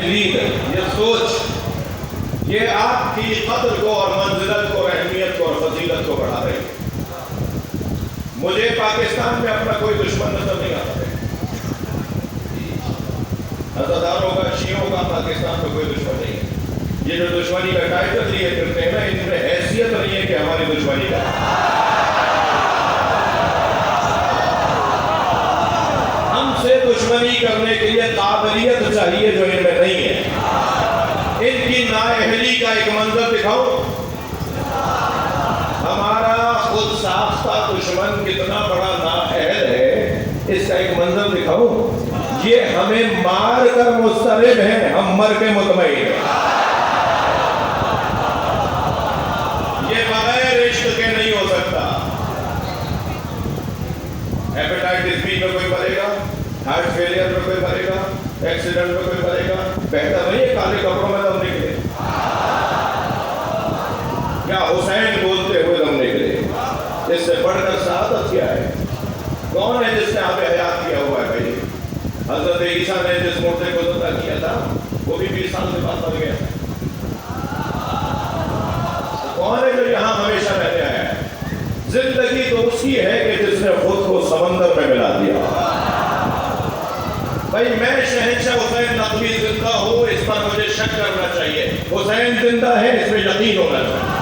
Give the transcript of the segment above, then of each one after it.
تجرید، یہ سوچ، یہ آپ کی قدر کو اور منزلت کو اور اہمیت کو اور فضیلت کو بڑھا رہی ہے۔ مجھے پاکستان میں اپنا کوئی دشمن نظر نہیں آتا ہے، عزاداروں کا، شیعوں کا پاکستان میں کوئی دشمن نہیں ہے۔ یہ جو دشمنی کا ٹائٹل لیے کرتے ہیں نا، ان میں حیثیت نہیں ہے کہ ہماری دشمنی کا۔ ہم سے دشمنی کرنے کے لیے قابلیت چاہیے جو ان میں نہیں ہے۔ ان کی نااہلی کا ایک منظر دکھاؤ، ہمارا خود ساختہ دشمن کتنا بڑا نااہل ہے، اس کا ایک منظر دکھاؤ۔ یہ ہمیں مار کر مسترب ہیں، ہم مر کے مطمئن ہیں۔ یہ بغیر عشق کے نہیں ہو سکتا۔ ہیپیٹائٹس بی میں کوئی مرے گا، ہارٹ فیلئر میں کوئی مرے گا، ایکسیڈنٹ میں کوئی مرے گا، بہتر نہیں ہے کالے کپڑوں میں دم نکلے کیا حسین بولتے ہوئے دم نکلے؟ اس سے بڑھ کر سعادت کیا ہے؟ کون ہے جس نے آپ حیات کیا ہوا ہے بھائی؟ حضرت عیسیٰ نے جس مردے کو زندہ کیا تھا وہ بھی 20 سال کے بعد مر گیا۔ کون ہے جو یہاں ہمیشہ رہنے آیا ہے؟ زندگی تو اس کی ہے کہ جس نے خود کو سمندر میں ملا دیا۔ بھائی میں شہنشاہ حسین نقوی زندہ ہوں، اس پر مجھے شک کرنا چاہیے۔ حسین زندہ ہے، اس میں یقین ہونا چاہیے۔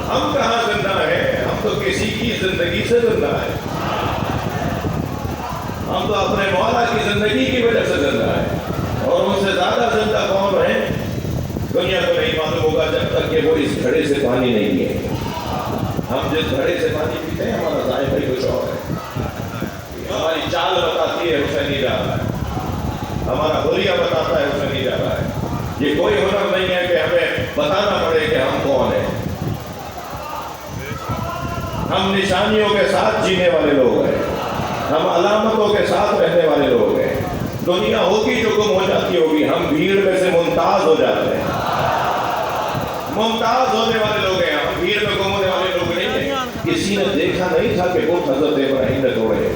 ہم کہاں زندہ ہیں؟ ہم تو کسی کی زندگی سے زندہ ہیں۔ ہم تو اپنے مولا کی زندگی کی وجہ سے زندہ ہیں، اور ان سے زیادہ زندہ کون ہیں دنیا کو نہیں معلوم ہوگا جب تک کہ وہ اس گھڑے سے پانی نہیں پیے۔ ہم جس گھڑے سے پانی پیتے ہیں ہمارا ذائقہ ہی کچھ اور ہے۔ ہماری چال بتاتی ہے حسینی جا رہا ہے، ہمارا حلیہ بتاتا ہے حسینی جا رہا ہے۔ یہ کوئی ہنر نہیں ہے کہ ہمیں بتانا پڑے کہ ہم کون ہیں۔ ہم نشانیوں کے ساتھ جینے والے لوگ ہیں، ہم علامتوں کے ساتھ رہنے والے لوگ ہیں۔ دنیا ہوگی جو گم ہو جاتی ہوگی، ہم بھیڑ میں سے ممتاز ہو جاتے ہیں۔ ممتاز ہونے والے لوگ ہیں، ہم بھیڑ میں گم ہونے والے لوگ نہیں ہیں۔ کسی نے دیکھا نہیں تھا کہ وہ حضرت ابراہیم نے توڑے،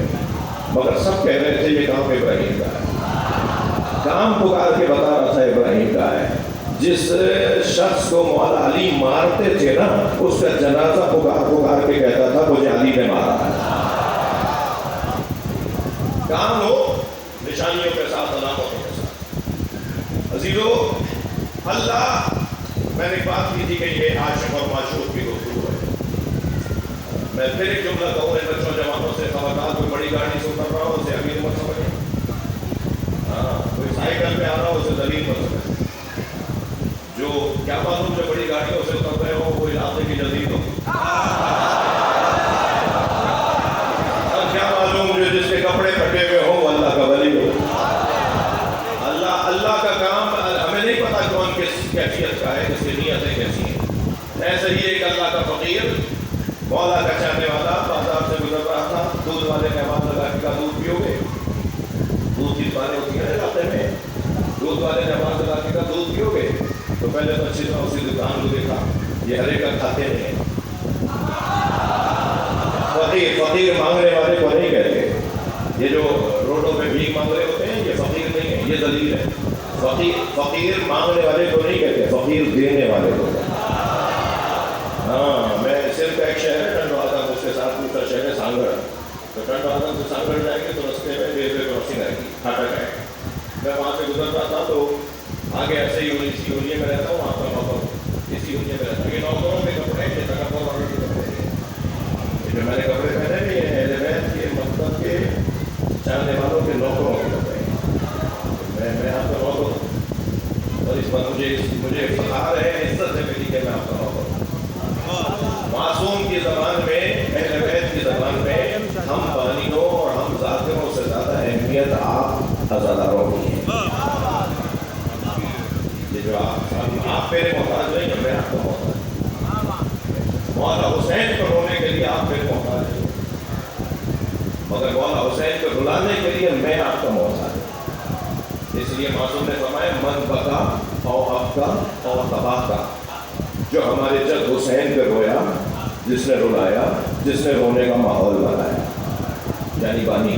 مگر سب کہہ رہے تھے یہ کام ابراہیم کا ہے۔ کام پکار کے بتا رہا تھا ابراہیم کا ہے۔ جس شخص کو مولا علی مارتے تھے نا، اس کا جنازہ پکار پکار کے کہتا تھا مجھے علی نے مارا ہے۔ کام ہو نشانیوں کے ساتھ، علامتوں کے ساتھ۔ عزیزو، اللہ، میں نے بات کی تھی کہ یہ عاشق اور معشوق کی گفتگو ہے۔ میں پھر ایک جملہ کہوں، ان بچوں جوانوں سے، خبردار کوئی بڑی گاڑی سے اتر رہا ہو اسے امیر مت سمجھیں، کوئی سائیکل پہ آ رہا ہو اسے ذلیل مت سمجھیں۔ جو کیا معلوم جو بڑی گاڑیوں سے اتر رہے ہو کوئی راستے کی جدید ہو، اور کیا معلوم جو جس کے کپڑے پھٹے ہوئے ہو وہ اللہ کا ولی ہو۔ اللہ کا کام ہمیں نہیں پتا کون کس کیفیت کا ہے، کس کی نیتیں کیسی ہیں۔ ایسے ہی ایک اللہ کا فقیر، مولا کا چاہنے والا، بازار سے گزر رہا تھا، دودھ والے نے آواز لگا کہ کا دودھ پیو گے؟ دودھ کی دکانیں ہوتی ہیں علاقے میں، دودھ والے نے آواز لگا کہ کا دودھ پیو گے؟ تو پہلے تو اچھی طرح اسی دکان کو دیکھا، یہ ہر ایک کھاتے نہیں ہیں۔ فقیر مانگنے والے کو نہیں کہتے، یہ جو روڈوں پہ بھیک مانگ رہے ہوتے ہیں یہ فقیر نہیں ہے، یہ ذلیل ہے۔ فقیر مانگنے والے کو نہیں کہتے، فقیر دینے والے کو کہتے ہیں۔ ہاں، میں صرف ایک شہر ہے ٹنڈوالا، اس کے ساتھ دوسرا شہر ہے سانگڑ، تو ٹنڈوالا سے سانگڑ جائیں گے تو رستے میں ریلوے کراسنگ آئے گی، پھاٹک آئے گا۔ میں وہاں سے گزرتا تھا تو آگے ایسے ہی اسی یونین میں رہتا ہوں، وہاں پر نوکر اسی یونین میں رہتا ہوں۔ یہ نوکروں کے کپڑے ہیں، یہ تکبر والوں کے کپڑے ہیں۔ یہ جو میں نے کپڑے پہنے بھی ہیں اہل بیت کے مطلب کے چاہنے والوں کے نوکروں کے کپڑے ہیں۔ میں آپ کا نوکر ہوں، اور اس پر مجھے فخر ہے، عزت ہے میری کہ میں آپ کا نوکر ہوں۔ معصوم کی زبان میں، اہل بیت کی زبان میں، ہم بانیوں اور ہم ذاکروں سے زیادہ اہمیت آپ عزاداروں کی ہے۔ یہ جو آپ میرے محتاج نہیں ہیں، میں آپ کا محتاج ہوں۔ مولا حسین کو رونے کے لیے آپ میرے محتاج نہیں، مگر مولا حسین کو رلانے کے لیے میں آپ کا محتاج ہوں۔ اس لیے معصوم نے فرمایا من بکا او ابکا اور تباہ کا، جو ہمارے جد حسین پہ رویا، جس نے رلایا، جس نے رونے کا ماحول بنایا، یعنی بانی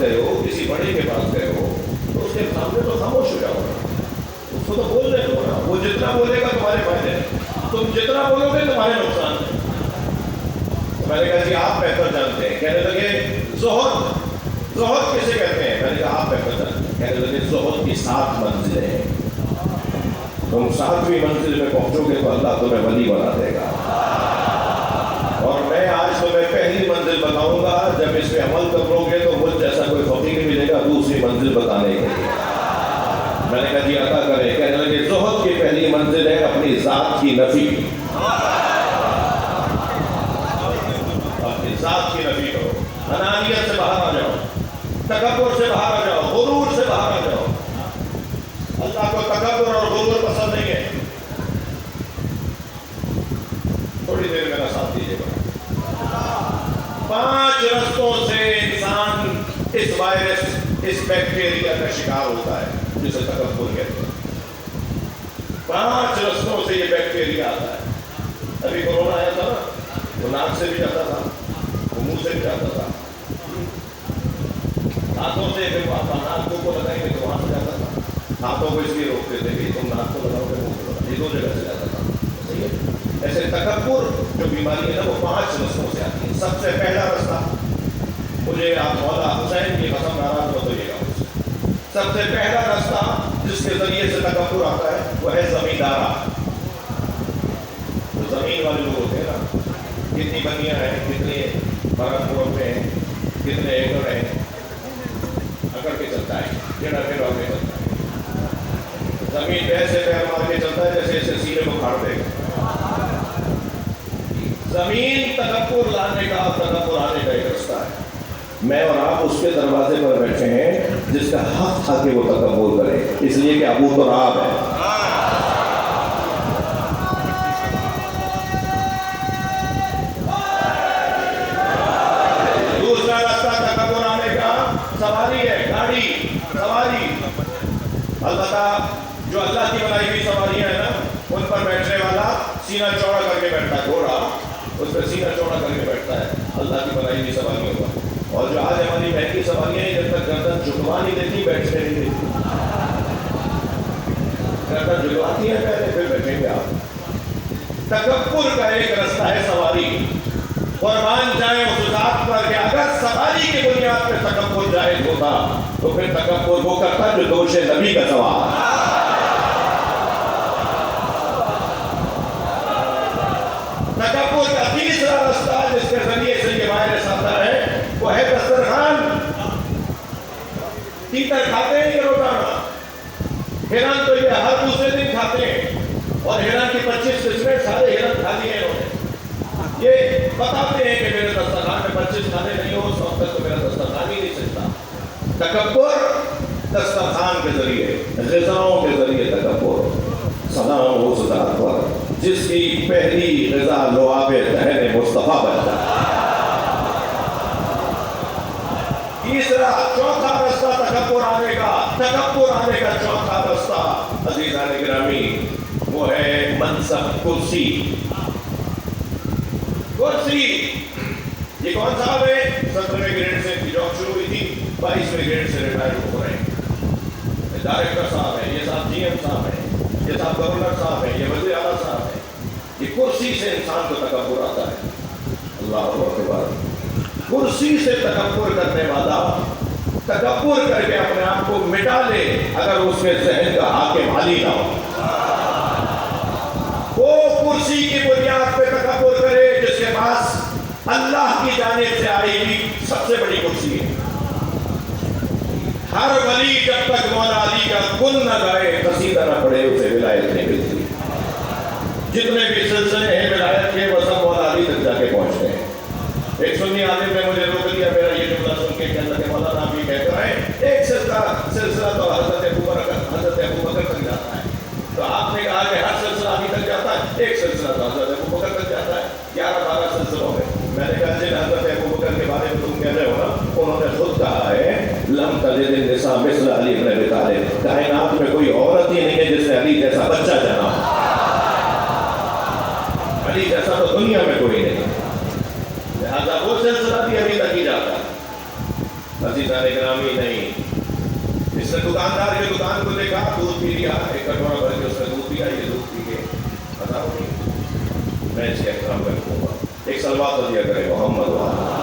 گئے ہو, کسی بڑے کے پاس گئے ہو, تو اس کے سامنے تو خاموش ہو جاؤ نا, اس کو تو بولنے دو نا. وہ جتنا بولے گا تمہارے فائدے ہیں, تم جتنا بولو گے تمہارے نقصان ہے. میں نے کہا جی آپ بہتر جانتے ہیں. کہنے لگے زہد کسے کہتے ہیں؟ میں نے کہا آپ بہتر جانتے ہیں. کہنے لگے زہد کی 7 منزلیں ہیں, تم 7ویں منزل میں پہنچو گے تو اللہ تمہیں ولی بنا دے گا. اور میں آج تمہیں پہلی منزل بتاؤں گا, جب اس پہ عمل کرو گے تو مجھ جیسا کوئی فقیر ملے گا دوسری منزل بتانے کے لیے. میں نے کہا جی عطا کرے. کہنے لگے زہد کی پہلی منزل ہے اپنی ذات کی نفی. اپنی ذات کی نفی کرو, انانیت سے باہر آ جاؤ, تکبر سے باہر آ جاؤ, غرور سے باہر آ جاؤ. اللہ کو تکبر اور غرور پسند نہیں ہے. تھوڑی دیر میرا ساتھ دیجیے گا. 5 رستوں سے انسان اس وائرس, اس بیکٹیریا کا شکار ہوتا ہے جسے تکبر کہتے ہیں. 5 رستوں سے یہ بیکٹیریا آتا ہے. ابھی کورونا آیا تھا نا, وہ ناک سے بھی جاتا تھا, وہ منہ سے بھی جاتا تھا, ہاتھوں سے پھر ناک کو لگائیں گے تو وہاں سے جاتا تھا. ہاتھوں کو اس لیے روکتے تھے کہ تم ناک کو لگاؤ گے, منہ کو لگاؤ, یہ 2 جگہ سے جاتا تھا. صحیح ہے. ایسے تکبر جو بیماری ہے نا وہ 5 رستوں سے آتی ہے. سب سے پہلا رستہ, مجھے آپ مولا حسین کی قسم ناراض ہو تو یہ گا, سب سے پہلا رستہ جس کے ذریعے سے تکبر آتا ہے وہ ہے زمیندارہ. جو زمین والے لوگ ہوتے ہیں نا, کتنی بندیاں ہیں, کتنے مرد مربے ہیں, کتنے ایکڑ ہیں, اکڑ کے چلتا ہے, جڑا پھر کے چلتا ہے. زمین پہ ایسے پیر مار کے چلتا ہے جیسے ایسے سینے کو پھاڑ دے گا. زمین تکبر لانے کا, تکبر آنے کا ایک رستہ ہے. میں اور آپ اس کے دروازے پر بیٹھے ہیں جس کا حق تھا کہ وہ تکبر کرے, اس لیے کہ ابو تراب ہے. دوسرا راستہ تکبر آنے کا سواری ہے, گاڑی سواری. البتہ جو اللہ کی بنائی ہوئی سواریاں ہیں نا, ان پر بیٹھنے والا سینہ چوڑا کر کے بیٹھتا ہے, گھوڑا اس پہ سینہ چوڑا کر کے بیٹھتا ہے اللہ کی بنائی ہوئی سواریوں پر. اور جو آج ہماری مہنگی سواریاں ہیں, جب تک گردن جھکوا نہیں دیتی بیٹھنے نہیں دیتی. گردن جھکواتی ہے پہلے, پھر بیٹھیں گے آپ. تکبر کا ایک رستہ ہے سواری. قربان جائیں اس ذات پر کہ اگر سواری کی بنیاد پہ تکبر جائز ہوتا تو پھر تکبر وہ کرتا جو دوش نبی کا سوال. تکبر کا تیسرا رستہ جس کے ذریعے سے یہ وائرس آتا ہے وہ ہے دسترخوان. تیتر کھاتے ہیں یہ روزانہ, ہرن تو یہ ہر دوسرے دن کھاتے ہیں, اور ہرن کی 25 قسمیں سارے ہرن کھا لیے انہوں نے. یہ بتاتے ہیں کہ میرے دسترخوان میں 25 کھانے نہیں ہو, اس وقت تک تو میرا دسترخوان ہی نہیں سکتا. تکبر دسترخوان کے ذریعے, غذاؤں کے ذریعے تکبر. سلام اس ذات پر جس کی پہلی غذا لعاب دہن مصطفیٰ بن جائے. تیسرا, چوتھا رستہ تکبر آنے کا چوتھا رستہ عزیزان گرامی وہ ہے منصب, کرسی. یہ کون صاحب ہے؟ 17ویں گریڈ سے جاب شروع ہوئی تھی, 22ویں گریڈ سے ریٹائر ہو رہے ہیں. ڈائریکٹر صاحب ہیں, یہ صاحب GM صاحب ہیں, یہ صاحب گورنر صاحب ہیں, یہ وزیر اعلیٰ صاحب ہیں. یہ کرسی سے انسان کو تکبر آتا ہے. اللہ اکبر. کرسی سے تکبر کرنے والا تکبر کر کے اپنے آپ کو مٹا لے اگر اس کے ذہن کا حاکم علی نہ ہو. وہ کرسی کی بنیاد پہ تکبر کرے جس کے پاس اللہ کی جانب سے آئی ہوئی سب سے بڑی کرسی ہے. ہر ولی جب تک مولا علی کا گن نہ گائے, قصیدہ نہ پڑھے, اسے ولایت نہیں ملتی. جتنے بھی سلسلے ہیں ولایت کے وہ سب مولا علی تک جا کے پہنچتے ہیں. ایک سنی عالم نے مجھے روک لیا, میرا یہ جملہ سن کے کہنے لگے مولانا آپ یہ کہہ کر آئے ایک سلسلہ تو حضرت ابو بکر تک جاتا ہے. تو آپ نے کہا کہ ہر سلسلہ ابھی تک جاتا ہے, ایک سلسلہ تو حضرت ابو بکر تک جاتا ہے, 11-12 سلسلوں میں. میں نے کہا جن حضرت ابو بکر کے بارے میں تم کہہ رہے ہو نا, انہوں نے خود کہا ہے لم تلد النساء مثل علی بن ابی طالب, کائنات میں کوئی عورت ہی نہیں ہے جس نے علی جیسا بچہ جنا. علی جیسا تو دنیا میں کوئی نہیں. لہذا وہ سلسلہ بھی ابھی تک ہی جاتا ہے. عزیزان اکرام بدنامی نہیں. اس نے دکاندار کے دکان کو دیکھا, دودھ پی لیا, ایک کٹورا بھر کے اس نے دودھ پیا, یہ دودھ پی کے بتاؤ نہیں میں اس کے احترام کروں گا. ایک صلوات تو دیا کرے محمد.